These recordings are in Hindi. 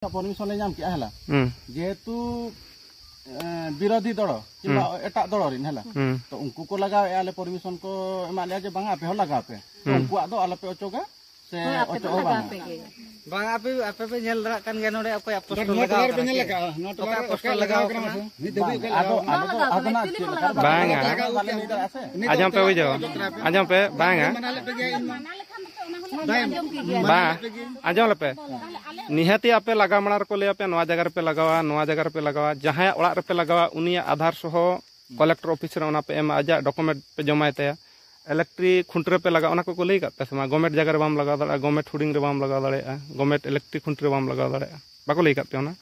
परमिशन ले नाम किया हला जेहेतु विरोधी दल कि एटा दल रिन हला तो उनको को लगाव आले परमिशन को एमा ले जे बांगा पे हो लगाव पे उनको दो आले पे ओचोगा से ओचो बांगा पे पे झेल रा कान गे नोडे अकोय पोस्टर लगाव पे नेल लगा नोट पोस्टर लगाव बांगा आजम पे हो जाओ आजम पे बांगा आजम पे निहाती आपे लगा मणार को ले पे नवा जगह पे लगावा जहां ओड़ा पे लगावा उनिया आधार सह कलेक्टर ऑफिस रे ओना पे एम आजा डॉक्यूमेंट पे जमाय तया इलेक्ट्रिक खुंटरे पे लगा ओना को लई का पे समा गवर्नमेंट जगह रे बाम लगा दाड़ा गवर्नमेंट हुडिंग रे बाम लगा दाड़ा गवर्नमेंट इलेक्ट्रिक खुंटरे बाम लगा दाड़ा बाको लई का पे ओना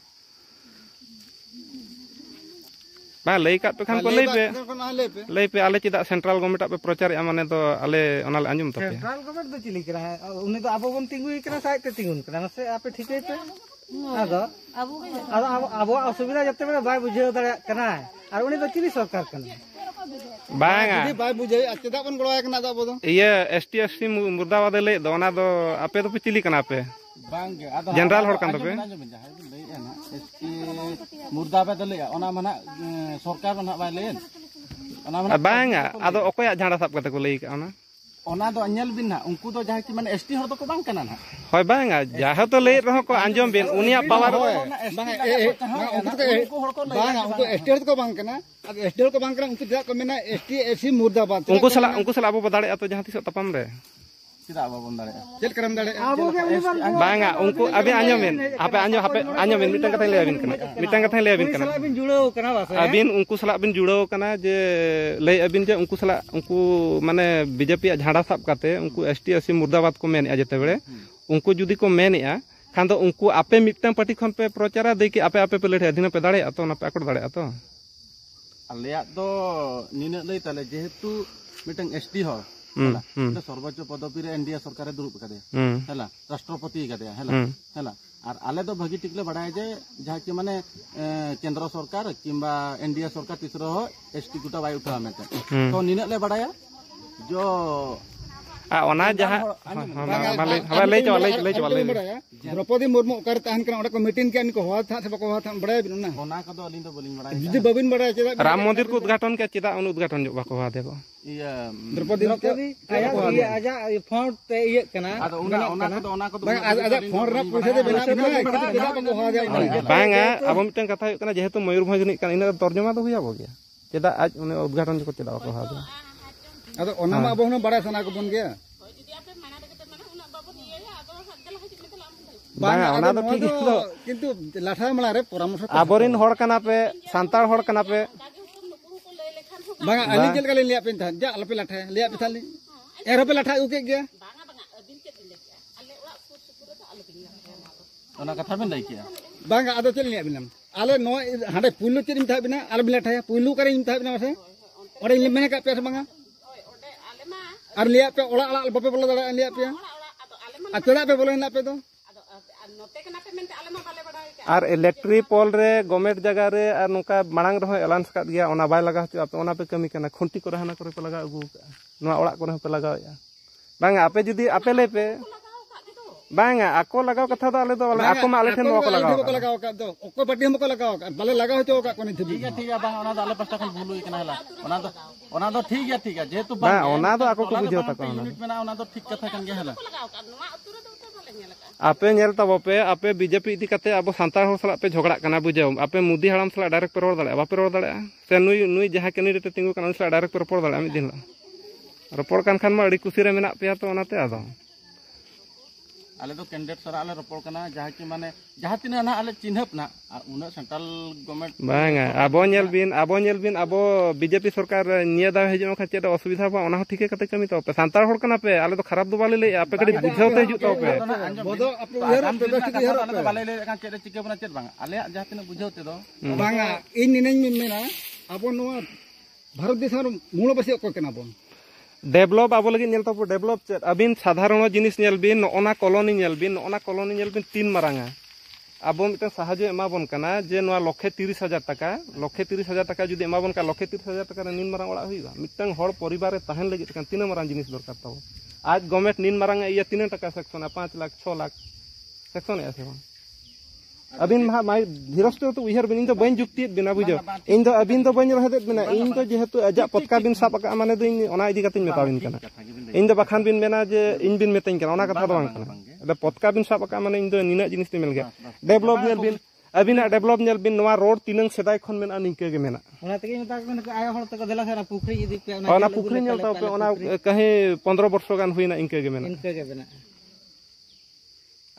बा लई का पे खान को लई पे आले चिदा सेंट्रल गवर्नमेंट पे प्रचार माने तो आले ओना ले अंजुम तपे सेंट्रल गवर्नमेंट दो चिली करा है उनी तो आबो बन तिंगुई करा साइड ते तिंगुन करा से आपे ठीकई पे आबो असुविधा जते बे बाय बुझे दाड़ा कना और उनी तो चिली सरकार कना बांगा जदी बाय बुझे चेदा बन गड़ाय कना आबो दो ये एसटी मुर्दाबाद ले दो ओना दो आपे तो पे चिली कना पे बांगे जनरल हर कान तपे एसटी मुर्दाबाद ले ओना माना सरकार माना बाय लेन ओना माना बांगा आदो ओकोया झांडा साब कते को लई का ओना दो अनल बिन ना उनको तो जहां कि माने एसटी हर तो को बांग कना ना होय बांगा जहां तो ले रहो को अंजम बिन उनिया पावर बांगा उनको एसटी को बांग कना अब एसटी को बांग कना उनको जा को मेना एसटी मुर्दाबाद उनको सला अबो बदाड़े तो जहां तिस तपम रे चिदा अबो बन दाड़े चेत करम दाड़े बांगा उनको अबे अंजम बिन मिटन कथा ले अबिन कना अबिन जुड़ो कना बासे अबिन उनको सला बिन जुड़ो कना जे ले अबिन जे उनको सला उनको माने बीजेपी झाड़ा साब काते उनको एसटी मुर्दाबाद को मेन जेते बेले उनको जुदी को मेनया खान तो उनको आपे मिटन पार्टी खन पे प्रचार दे कि आपे पे लड़े अधीन पे दाड़े तो ना पे आकड़ दाड़े तो आलेया तो निने लई ताले जेहेतु मिटन एसटी हो सर्वोच्च पदवी रे एनडीए सरकार दुरुब कदे हला राष्ट्रपति कदे हला और आले तो भागी टिकले बड़ाय जे जहा कि माने केंद्र सरकार किंबा एनडीए सरकार तीसरो हो एसटी गुटा बाय उठा में तो निने ले बड़ाया जो ओना जहां ले द्रौपदी मुर्मू ओकर तहन कना ओडा को मीटिंग के इनको होत था से बको होत बड़ाय बिन ना ओना का दो अलिन तो बलिन बड़ाय जुदी बबिन बड़ाय चेदा राम मंदिर को उद्घाटन के चेदा उन उद्घाटन जो बको होत देखो ये द्रौपदी आया आजा फोन ते ये कना ओना को आजा फोन रा पैसा दे बेना चेदा बको होत बांगा अब मिटन कथा हो कना जेहेतु मयूरभंज नि कना इना तर्जुमा तो हुया बो गया चेदा आज उन उद्घाटन जो चेदा बको होत अदो ओना मा बहुनो बड़ा सना को बन गया बांगा ओना तो ठीक तो किंतु लाठा मला रे परामर्श आबोरिन होड़ कना पे सांतार होड़ कना पे बांगा अली जेल का ले लिया पे था जा अलपे लाठा लिया पे थाली एरो पे लाठा उके गया बांगा अबिन के दिन लेके आले ओड़ा सुर सुर तो आलो बिन ओना कथा बिन लई किया बांगा आदो चल लिया बिनम आले नो हाडे पुल्लु चिरिम था बिना आले बिन लाठा पुल्लु करे इन था बिना से ओडे मेने का पे बांगा और लिया पे ओड़ा अला बपे बोला दाड़ा लिया पे अतड़ा पे बोले ना पे तो और इलेक्ट्रिक पोल रे गवर्नमेंट जगह रे और नोका मांग रहो एलाउंस कर दिया ओना बाय लगा हचो आपे ओना पे कमी कना खुंटी को रहना करे पे लगा अगु नोआ ओड़ा को पे लगाया बांगा आपे जुदी आपे ले पे बांगा आको लगाव कथा तो आले तो आको मा आले ठेन को लगाव का दो ओको पार्टी हमको लगाव का बाले लगा हचो का कोनी ठीक है बांगा ओना दाले पास्ता खन भूलुई कना हला ओना तो ठीक है जेहेतु बा ओना तो आको को बुझो तक ओना तो ठीक कथा कन गे हला आपे नेल तब पे आपे बीजेपी इदी कते अब सांतार हो सला पे झगड़ा कना बुझाओ आपे मोदी हराम सला डायरेक्ट पे रोड दाड़े बापे रोड दाड़े से नुई जहां कैंडिडेट तिंगु कना सला डायरेक्ट पे रोड दाड़े मिद दिन रोपड़ कान खान मा अड़ी खुशी रे मेना पे तो ओनाते आदो आले तो कैंडिडेट सरा आले रोपड़ कना जहां कि माने जहां तिना ना आले चिन्हप ना उना सेंट्रल गवर्नमेंट बांगा आबो नेल बिन आबो बीजेपी सरकार निया दा हेजो खा चेदा असुविधा बा ओना ठीके कते कमी तो पे सांतार होड़ कना पे आले तो खराब दो बाले ले आपे कड़ी बुझावते हिजु तो पे बोदो अपने उहर पे आले तो बाले ले का चेदा चिके बना चेद बांगा आले जहां तिना बुझावते दो बांगा इन निनेन मेना आबो नो भारत देश मूल बसी को कना बोन डेवलप आबो लगी नेल तो डेवलप अबिन साधारण जिनिस नेल बिन नोना कॉलोनी नेल बिन 3 मारांगा आबो मिटे साहाय्य एमाबन कना जे नोआ 1,30,000 टाका जुदी एमाबन का 1,30,000 टाका रे 9 मारांग ओड़ा हुईगा मिटन हड़ परिवार रे तहन लगी तकन 3 मारांग जिनिस दरकार ताओ आज गवर्नमेंट 9 मारांग ये 3 टाका सेक्शन 5 लाख 6 लाख सेक्शन है से अबिन माय धीरस्ते तो उहर बिन इन तो बन जुक्ति बिना बुझो इन तो अबिन तो बन रहते बिना इन तो जेहेतु अजा पटका बिन साब का माने दो इन ओना इदी कतिन मेताबिन कना इन तो बखान बिन मेना जे इन बिन मेतइन कना ओना कथा दो बांग कना अदा पटका बिन साब का माने इन तो निना जिनिस ते मिल गया डेवलप नेल बिन अबिना डेवलप नेल बिन नवा रोड तिनंग सेदाय खन मेना निके गे मेना ओना तके मेता को आय हर तक देला से पुखरी इदी पे ओना पुखरी नेल तो पे ओना कहे 15 वर्ष गान हुइना इनके गे मेना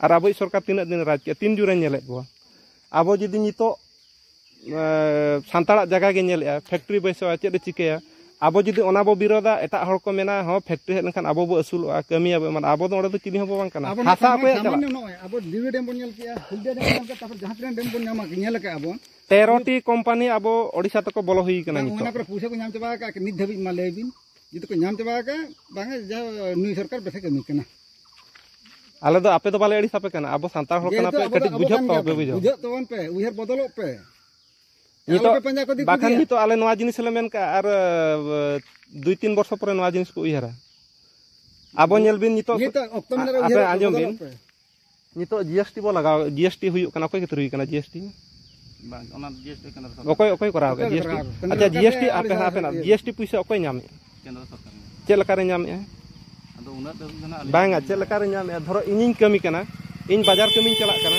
और अब सरकार तीन दिन राज के 3 जुरे नेले को अब जुदी नितो सानताड़ा जगह गे नेले फैक्ट्री बैसो चेद चिकेया अब जुदी ओना बो विरोधा एटा हर को मेना हो फैक्ट्री हेन अब बो असुलोआ कमी अब मान अब दो तो चिनी हो बांग कना हासा को अब लिवे डेम बन नेल किया हुलदे डेम के तापर जहां ट्रेन डेम बन नामा नेल के अब 13टी कंपनी अब ओडिसा तक बोलो हुई कना नितो ओना पर पुसे को नाम चबा का नित धबी मा लेबिन जितो को नाम चबा का बांगे जा नुई सरकार बेसे कमी कना आले दो आपे तो बाले अड़ी सापे कना अब सांतार हर कना पे कटी बुझो तो बुझो तवन पे उहर बदलो पे नितो बाखान नितो आले नवा जिनिस ले मेन का आर 2-3 वर्ष पर नवा जिनिस को उहरा अब नेल बिन नितो आपे आंजम बिन नितो जीएसटी बो लगाओ जीएसटी हुई कना कोई के रुई कना जीएसटी बांग ओना जीएसटी कना ओकोय कराओ जीएसटी अच्छा जीएसटी आपे ना जीएसटी पैसा ओकोय नामे केंद्र सरकार चे लका रे नामे बांगा चे लका रे नामे धरो इनिन कमी कना इन बाजार कमी चला कना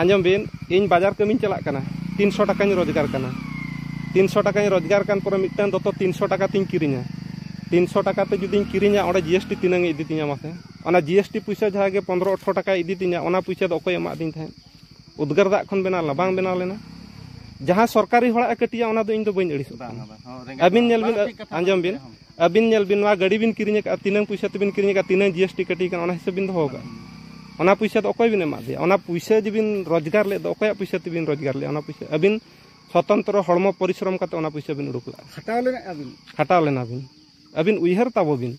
आंजम बिन इन बाजार कमी चला कना 300 टाका रोजगार कना 300 टाका रोजगार कान पर मिटन दतो 300 टाका तिन किरिना 300 टाका ते जुदी किरिना ओडे जीएसटी तिनंग इदी तिया मासे ओना जीएसटी पैसा जहागे 15-18 टाका इदी तिया ओना पैसा दो ओकोय एमा दिन थे उद्गार दा खन बेना लबांग बेना लेना जहां सरकारी हड़ा कटिया ओना दो इन दो बइन अड़िस अबिन नेल बिन आंजम बिन अबिन नेल बिन वा गाड़ी बिन किरिना का तिनंग पैसा ते बिन किरिना का तिनंग जीएसटी कटि कन ओना हिसाब बिन दो होगा ओना पैसा तो ओकोय बिन एमा दे ओना पैसा जिबिन रोजगार ले दो ओकोय पैसा ते बिन रोजगार ले ओना पैसा अबिन स्वतंत्र हड़मो परिश्रम काते ओना पैसा बिन उडुकला खटाव लेना अबिन अबिन उइहर ताबो बिन